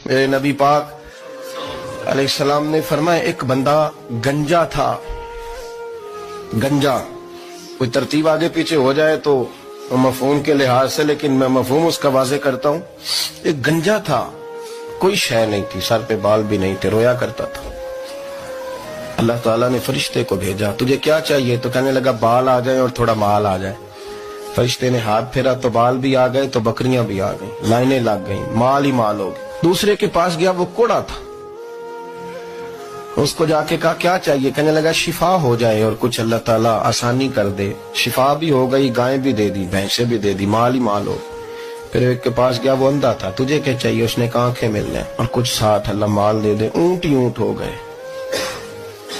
میرے نبی پاک علیہ السلام نے فرمایا ایک بندہ گنجا تھا. گنجا کوئی ترتیب آگے پیچھے ہو جائے تو مفہوم کے لحاظ سے، لیکن میں مفہوم اس کا واضح کرتا ہوں. ایک گنجا تھا، کوئی شے نہیں تھی، سر پہ بال بھی نہیں تھے، رویا کرتا تھا. اللہ تعالیٰ نے فرشتے کو بھیجا، تجھے کیا چاہیے؟ تو کہنے لگا بال آ جائیں اور تھوڑا مال آ جائے. فرشتے نے ہاتھ پھیرا تو بال بھی آ گئے تو بکریاں بھی آ گئیں، لائنیں لگ گئیں، مال ہی مال ہو گئے. دوسرے کے پاس گیا، وہ کوڑا تھا. اس کو جا کے کہا کیا چاہیے؟ کہنے لگا شفا ہو جائے اور کچھ اللہ تعالیٰ آسانی کر دے. شفا بھی ہو گئی، گائیں بھی دے دی، بھینسیں بھی دے دی، مال ہی مال ہو. پھر ایک کے پاس گیا، وہ اندھا تھا، تجھے کیا چاہیے؟ اس نے کہا آنکھیں مل جائیں اور کچھ ساتھ اللہ مال دے دے. اونٹ ہی اونٹ ہو گئے.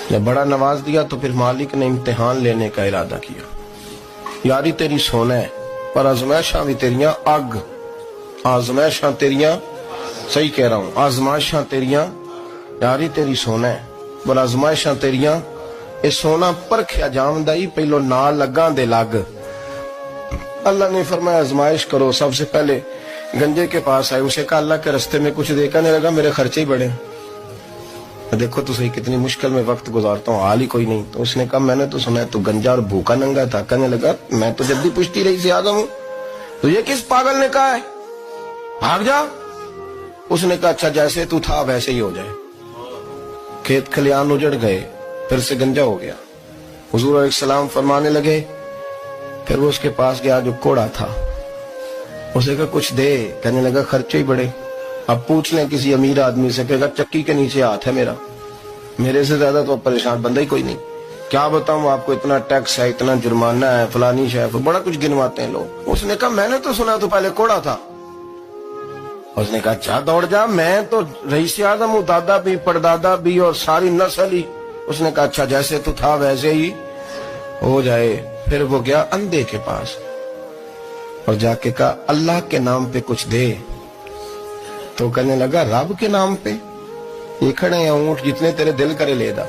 جب بڑا نواز دیا تو پھر مالک نے امتحان لینے کا ارادہ کیا. یاری تیری سونا ہے پر آزمائشاں بھی تیریاں اگ. آزمائشاں تیریاں، صحیح کہہ رہا ہوں، آزمائشاں تیریاں. یاری تیری سونا ہے پر آزمائشاں تیریاں. اے سونا پرکھیا جامدہ ہی پہلو نال لگاں دے لگ. اللہ نے فرمایا آزمائش کرو. سب سے پہلے گنجے کے پاس آئے، اسے کہا اللہ کے رستے میں کچھ دے. کہنے لگا میرے خرچے ہی بڑے. دیکھو تو صحیح کتنی مشکل میں وقت گزارتا ہوں، حال ہی کوئی نہیں. تو اس نے کہا میں نے تو سنا ہے تو گنجا اور بھوکا ننگا تھا. کہنے لگا میں تو جب بھی پشتی رہی سے آدم ہوں. تو یہ کس پاگل نے کہا ہے بھاگ جا؟ اس نے کہا اچھا جیسے تو تھا ویسے ہی ہو جائے. کھیت کھلیان اجڑ گئے، پھر سے گنجا ہو گیا. حضور علیہ السلام فرمانے لگے. پھر وہ اس کے پاس گیا جو کوڑا تھا، اسے کہا کچھ دے. کہنے لگا خرچے ہی بڑے. اب پوچھ لیں کسی امیر آدمی سے، کہے گا چکی کے نیچے ہاتھ ہے میرا، میرے سے زیادہ تو پریشان بندہ ہی کوئی نہیں. کیا بتاؤں آپ کو، اتنا ٹیکس ہے، اتنا جرمانہ ہے، فلانی شے، بڑا کچھ گنواتے ہیں لوگ. اس نے کہا میں نے تو سنا تو پہلے کوڑا تھا. اس نے کہا اچھا دوڑ جا، میں تو رئیس اعظم ہوں، دادا بھی پردادا بھی اور ساری نسل ہی. اس نے کہا اچھا جیسے تو تھا ویسے ہی ہو جائے. پھر وہ گیا اندھے کے پاس اور جا کے کہا اللہ کے نام پہ کچھ دے. تو کہنے لگا رب کے نام پہ؟ یہ کھڑے ہیں اونٹ، جتنے تیرے دل کرے لے دا.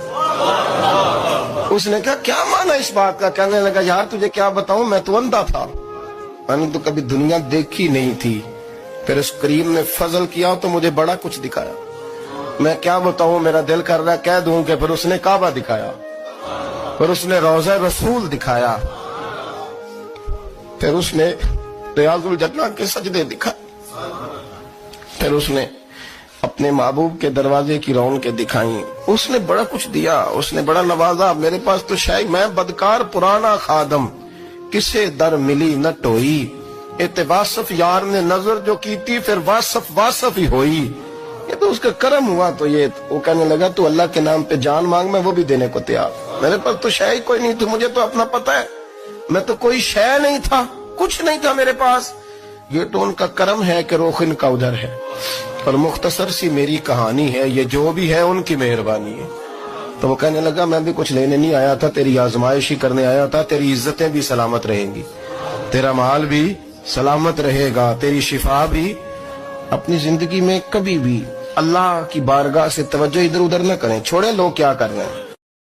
اس نے کہا کیا معنی اس بات کا؟ کہنے لگا یار تجھے کیا بتاؤں، میں تو اندھا تھا، میں نے تو کبھی دنیا دیکھی نہیں تھی. پھر اس کریم نے فضل کیا تو مجھے بڑا کچھ دکھایا. میں کیا بتاؤں، میرا دل کر رہا کہہ دوں کہ پھر اس نے کعبہ دکھایا، پھر اس نے روضہ رسول دکھایا، پھر اس نے ریاض الجنہ کے سجدے دکھائے، پھر اس نے اپنے محبوب کے دروازے کی رونقیں دکھائیں. اس نے بڑا کچھ دیا، اس نے بڑا نوازا. میرے پاس تو شاید میں بدکار پرانا خادم، کسے در ملی نہ ٹوئی. اتواصف یار نے نظر جو کی تھی، پھر واصف ہی ہوئی. یہ تو اس کا کرم ہوا. تو یہ وہ کہنے لگا تو اللہ کے نام پہ جان مانگ، میں وہ بھی دینے کو تیار. میرے پاس تو شے کوئی نہیں تھی، مجھے تو اپنا پتہ ہے، میں تو کوئی شے نہیں تھا، کچھ نہیں تھا میرے پاس. یہ تو ان کا کرم ہے کہ روخ ان کا ادھر ہے. اور مختصر سی میری کہانی ہے، یہ جو بھی ہے ان کی مہربانی ہے. تو وہ کہنے لگا میں بھی کچھ لینے نہیں آیا تھا، تیری آزمائش ہی کرنے آیا تھا. تیری عزتیں بھی سلامت رہیں گی، تیرا مال بھی سلامت رہے گا، تیری شفا بھی. اپنی زندگی میں کبھی بھی اللہ کی بارگاہ سے توجہ ادھر ادھر نہ کریں، چھوڑیں لوگ کیا کر رہے ہیں.